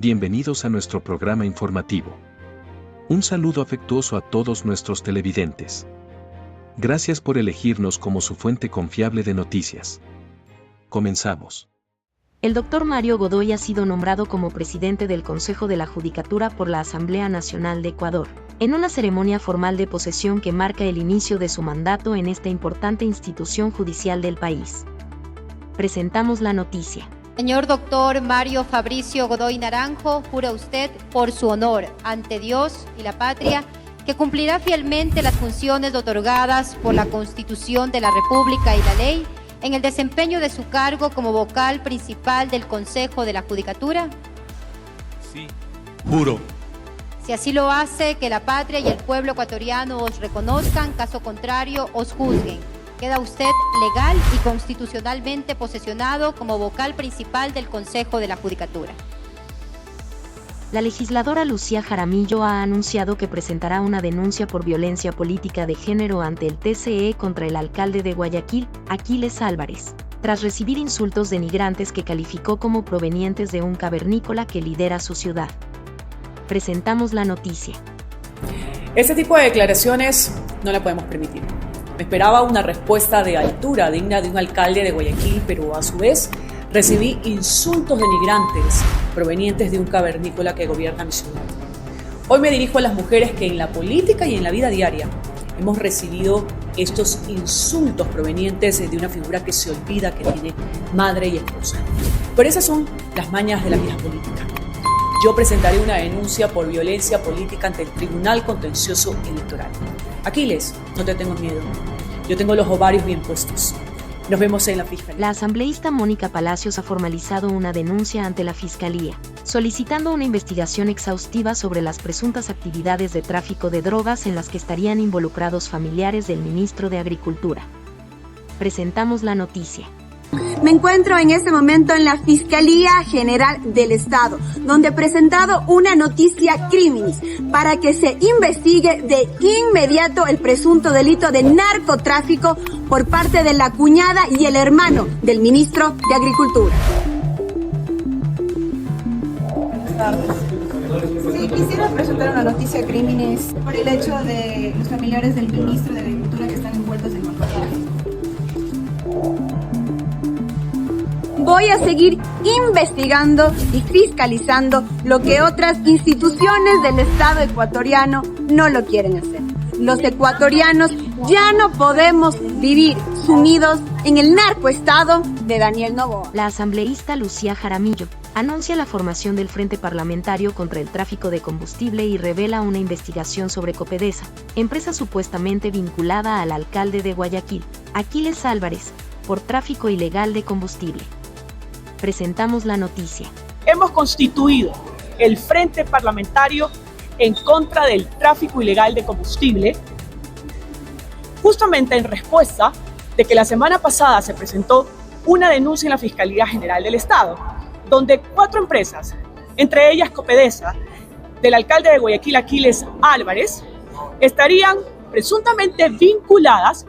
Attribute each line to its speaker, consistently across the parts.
Speaker 1: Bienvenidos a nuestro programa informativo. Un saludo afectuoso a todos nuestros televidentes. Gracias por elegirnos como su fuente confiable de noticias. Comenzamos.
Speaker 2: El doctor Mario Godoy ha sido nombrado como presidente del Consejo de la Judicatura por la Asamblea Nacional de Ecuador, en una ceremonia formal de posesión que marca el inicio de su mandato en esta importante institución judicial del país. Presentamos la noticia.
Speaker 3: Señor doctor Mario Fabricio Godoy Naranjo, jura usted por su honor ante Dios y la patria que cumplirá fielmente las funciones otorgadas por la Constitución de la República y la ley en el desempeño de su cargo como vocal principal del Consejo de la Judicatura.
Speaker 4: Sí, juro.
Speaker 3: Si así lo hace, que la patria y el pueblo ecuatoriano os reconozcan, caso contrario os juzguen. Queda usted legal y constitucionalmente posesionado como vocal principal del Consejo de la Judicatura.
Speaker 2: La legisladora Lucía Jaramillo ha anunciado que presentará una denuncia por violencia política de género ante el TCE contra el alcalde de Guayaquil, Aquiles Álvarez, tras recibir insultos denigrantes que calificó como provenientes de un cavernícola que lidera su ciudad. Presentamos la noticia.
Speaker 5: Este tipo de declaraciones no la podemos permitir. Me esperaba una respuesta de altura digna de un alcalde de Guayaquil, pero a su vez recibí insultos denigrantes provenientes de un cavernícola que gobierna mi ciudad. Hoy me dirijo a las mujeres que en la política y en la vida diaria hemos recibido estos insultos provenientes de una figura que se olvida que tiene madre y esposa. Pero esas son las mañas de la vieja política. Yo presentaré una denuncia por violencia política ante el Tribunal Contencioso Electoral. Aquiles, no te tengo miedo. Yo tengo los ovarios bien puestos. Nos vemos en la Fiscalía.
Speaker 2: La asambleísta Mónica Palacios ha formalizado una denuncia ante la Fiscalía, solicitando una investigación exhaustiva sobre las presuntas actividades de tráfico de drogas en las que estarían involucrados familiares del ministro de Agricultura. Presentamos la noticia.
Speaker 6: Me encuentro en este momento en la Fiscalía General del Estado, donde he presentado una noticia criminis para que se investigue de inmediato el presunto delito de narcotráfico por parte de la cuñada y el hermano del ministro de Agricultura.
Speaker 7: Buenas tardes. Sí, quisiera presentar una noticia criminis por el hecho de los familiares del ministro de Agricultura que están envueltos en narcotráfico.
Speaker 6: Voy a seguir investigando y fiscalizando lo que otras instituciones del Estado ecuatoriano no lo quieren hacer. Los ecuatorianos ya no podemos vivir sumidos en el narcoestado de Daniel Noboa.
Speaker 2: La asambleísta Lucía Jaramillo anuncia la formación del Frente Parlamentario contra el Tráfico de Combustible y revela una investigación sobre Copedesa, empresa supuestamente vinculada al alcalde de Guayaquil, Aquiles Álvarez, por tráfico ilegal de combustible. Presentamos la noticia.
Speaker 5: Hemos constituido el Frente Parlamentario en contra del tráfico ilegal de combustible, justamente en respuesta de que la semana pasada se presentó una denuncia en la Fiscalía General del Estado, donde 4 empresas, entre ellas Copedesa, del alcalde de Guayaquil, Aquiles Álvarez, estarían presuntamente vinculadas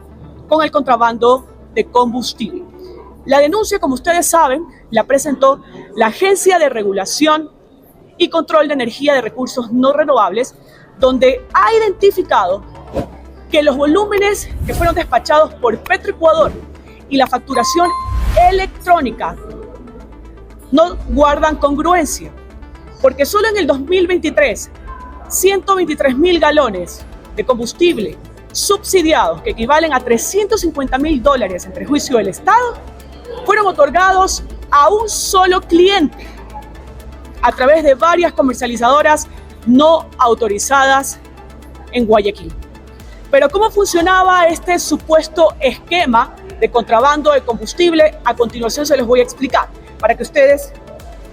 Speaker 5: con el contrabando de combustible. La denuncia, como ustedes saben, la presentó la Agencia de Regulación y Control de Energía de Recursos No Renovables, donde ha identificado que los volúmenes que fueron despachados por Petroecuador y la facturación electrónica no guardan congruencia, porque solo en el 2023, 123.000 galones de combustible subsidiados, que equivalen a $350.000 en perjuicio del Estado, fueron otorgados a un solo cliente a través de varias comercializadoras no autorizadas en Guayaquil. Pero ¿cómo funcionaba este supuesto esquema de contrabando de combustible? A continuación se los voy a explicar para que ustedes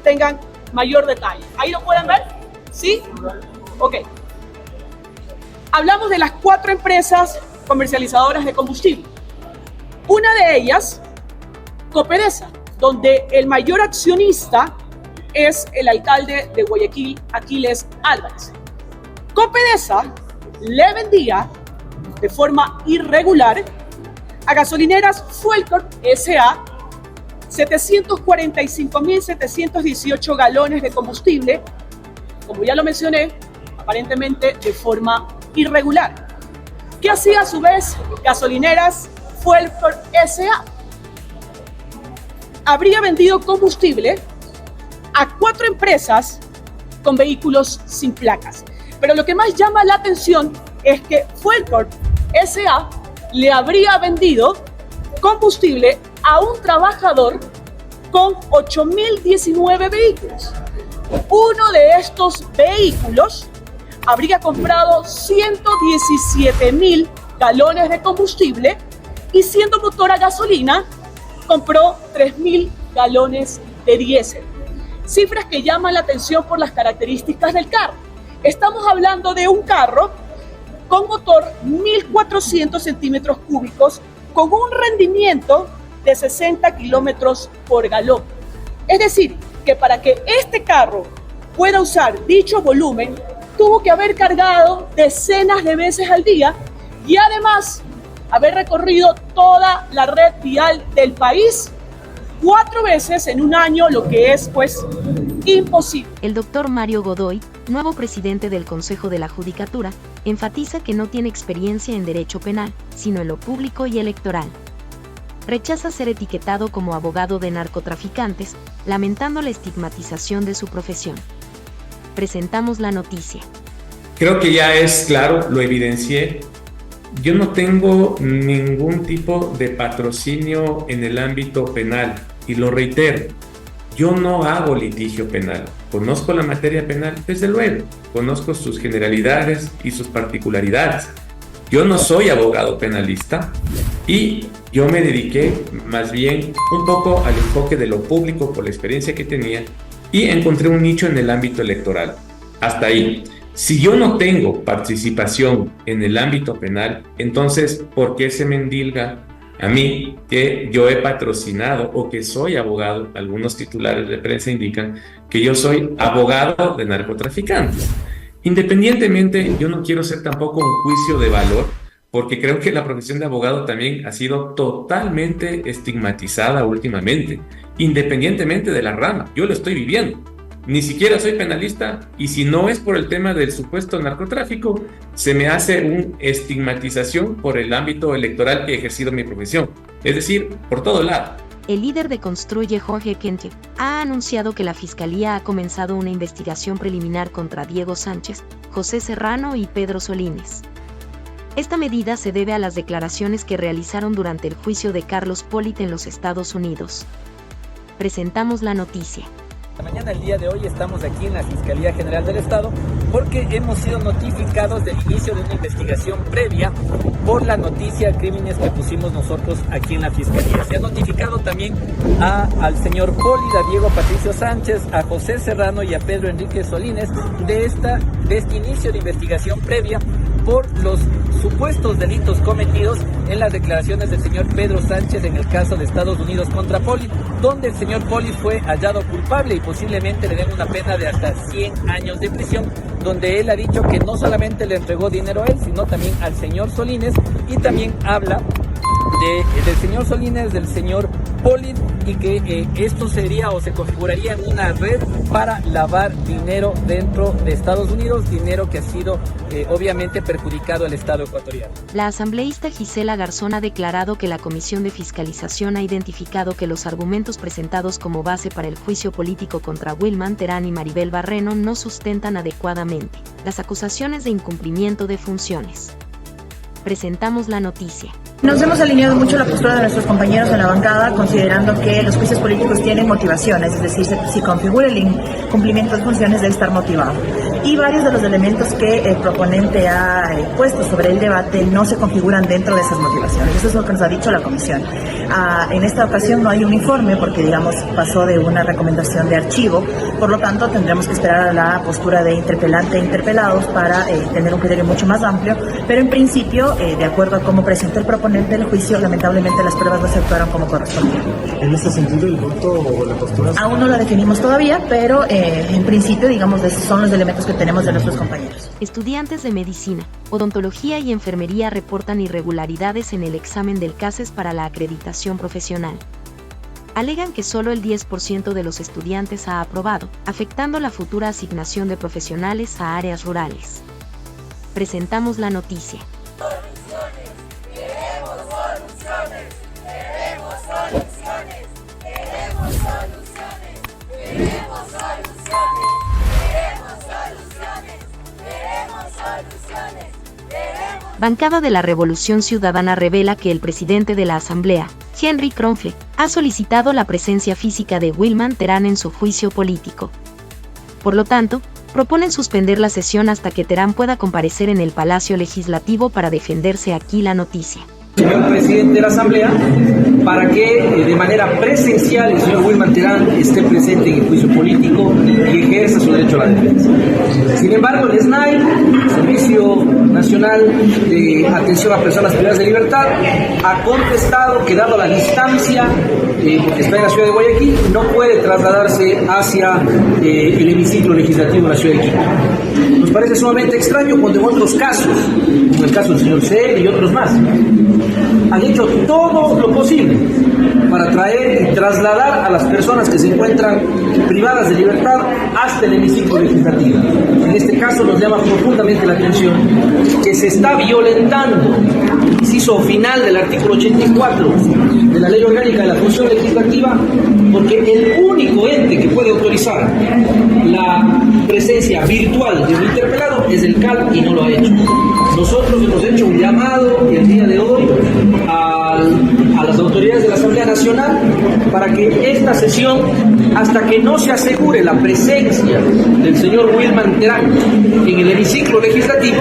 Speaker 5: tengan mayor detalle. ¿Ahí lo pueden ver? ¿Sí? Ok. Hablamos de las 4 empresas comercializadoras de combustible. Una de ellas, Copedesa, donde el mayor accionista es el alcalde de Guayaquil, Aquiles Álvarez. Copedesa le vendía de forma irregular a gasolineras Fuelcorp S.A. 745.718 galones de combustible, como ya lo mencioné, aparentemente de forma irregular. ¿Qué hacía a su vez Gasolineras Fuelcorp S.A.? Habría vendido combustible a 4 empresas con vehículos sin placas. Pero lo que más llama la atención es que Fuelcorp S.A. le habría vendido combustible a un trabajador con 8.019 vehículos. Uno de estos vehículos habría comprado 117.000 galones de combustible y, siendo motor a gasolina, compró 3.000 galones de diésel. Cifras que llaman la atención por las características del carro. Estamos hablando de un carro con motor 1.400 centímetros cúbicos con un rendimiento de 60 kilómetros por galón. Es decir, que para que este carro pueda usar dicho volumen, tuvo que haber cargado decenas de veces al día y además haber recorrido toda la red vial del país 4 veces en un año, lo que es, pues, imposible.
Speaker 2: El doctor Mario Godoy, nuevo presidente del Consejo de la Judicatura, enfatiza que no tiene experiencia en derecho penal, sino en lo público y electoral. Rechaza ser etiquetado como abogado de narcotraficantes, lamentando la estigmatización de su profesión. Presentamos la noticia.
Speaker 8: Creo que ya es claro, lo evidencié. Yo no tengo ningún tipo de patrocinio en el ámbito penal y lo reitero, yo no hago litigio penal. Conozco la materia penal, desde luego, conozco sus generalidades y sus particularidades. Yo no soy abogado penalista y yo me dediqué más bien un poco al enfoque de lo público por la experiencia que tenía y encontré un nicho en el ámbito electoral. Hasta ahí. Si yo no tengo participación en el ámbito penal, entonces, ¿por qué se me endilga a mí que yo he patrocinado o que soy abogado? Algunos titulares de prensa indican que yo soy abogado de narcotraficantes. Independientemente, yo no quiero ser tampoco un juicio de valor, porque creo que la profesión de abogado también ha sido totalmente estigmatizada últimamente, independientemente de la rama. Yo lo estoy viviendo. Ni siquiera soy penalista y si no es por el tema del supuesto narcotráfico, se me hace una estigmatización por el ámbito electoral que he ejercido mi profesión. Es decir, por todo lado.
Speaker 2: El líder de Construye, Jorge Kente, ha anunciado que la Fiscalía ha comenzado una investigación preliminar contra Diego Sánchez, José Serrano y Pedro Solines. Esta medida se debe a las declaraciones que realizaron durante el juicio de Carlos Pollitt en los Estados Unidos. Presentamos la noticia.
Speaker 9: Mañana, el día de hoy, estamos aquí en la Fiscalía General del Estado porque hemos sido notificados del inicio de una investigación previa por la noticia crímenes que pusimos nosotros aquí en la Fiscalía. Se ha notificado también al señor Pollitt, a Diego Patricio Sánchez, a José Serrano y a Pedro Enrique Solines de este inicio de investigación previa por los supuestos delitos cometidos en las declaraciones del señor Pedro Sánchez en el caso de Estados Unidos contra Pollitt, donde el señor Pollitt fue hallado culpable y posiblemente le den una pena de hasta 100 años de prisión, donde él ha dicho que no solamente le entregó dinero a él, sino también al señor Solines, y también habla del señor Solines, del señor Pollitt, y que esto sería o se configuraría en una red para lavar dinero dentro de Estados Unidos, dinero que ha sido obviamente perjudicado al Estado ecuatoriano.
Speaker 2: La asambleísta Gisela Garzón ha declarado que la Comisión de Fiscalización ha identificado que los argumentos presentados como base para el juicio político contra Wilman Terán y Maribel Barreno no sustentan adecuadamente las acusaciones de incumplimiento de funciones. Presentamos la noticia.
Speaker 7: Nos hemos alineado mucho la postura de nuestros compañeros en la bancada, considerando que los juicios políticos tienen motivaciones, es decir, si configura el incumplimiento de funciones debe estar motivado. Y varios de los elementos que el proponente ha puesto sobre el debate no se configuran dentro de esas motivaciones. Eso es lo que nos ha dicho la comisión. En esta ocasión no hay un informe porque, digamos, pasó de una recomendación de archivo, por lo tanto tendremos que esperar a la postura de interpelante e interpelados para tener un criterio mucho más amplio, pero en principio, de acuerdo a cómo presentó el proponente del juicio, lamentablemente las pruebas no se actuaron como correspondía.
Speaker 10: ¿En ese sentido el voto o la postura?
Speaker 7: Aún no la definimos todavía, pero en principio, digamos, esos son los elementos que tenemos de nuestros compañeros.
Speaker 2: Estudiantes de medicina, odontología y enfermería reportan irregularidades en el examen del CASES para la acreditación profesional. alegan que solo el 10% de los estudiantes ha aprobado, afectando la futura asignación de profesionales a áreas rurales. Presentamos la noticia. Bancada de la Revolución Ciudadana revela que el presidente de la Asamblea, Henry Kronfle, ha solicitado la presencia física de Wilman Terán en su juicio político. Por lo tanto, proponen suspender la sesión hasta que Terán pueda comparecer en el Palacio Legislativo para defenderse. Aquí la noticia.
Speaker 11: Señor presidente de la Asamblea, para que de manera presencial el señor Wilman Terán esté presente en el juicio político y ejerza su derecho a la defensa. Sin embargo, el SNAI, Servicio Nacional de Atención a Personas Privadas de Libertad, ha contestado que dado la distancia, porque está en la ciudad de Guayaquil, no puede trasladarse hacia el hemiciclo legislativo de la ciudad de Quito. Nos parece sumamente extraño cuando en otros casos, como el caso del señor C. y otros más, han hecho todo lo posible para traer y trasladar a las personas que se encuentran privadas de libertad hasta el hemiciclo legislativo. En este caso nos llama profundamente la atención que se está violentando el inciso final del artículo 84 de la Ley Orgánica de la Función Legislativa, porque el único ente que puede autorizar la presencia virtual de un interpelado es el CAL y no lo ha hecho. Nosotros hemos hecho un llamado el día de hoy a las autoridades de la Asamblea Nacional para que esta sesión, hasta que no se asegure la presencia del señor Wilman Terán en el hemiciclo legislativo,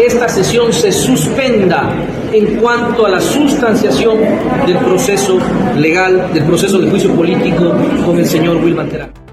Speaker 11: esta sesión se suspenda en cuanto a la sustanciación del proceso legal, del proceso de juicio político con el señor Wilman Terán.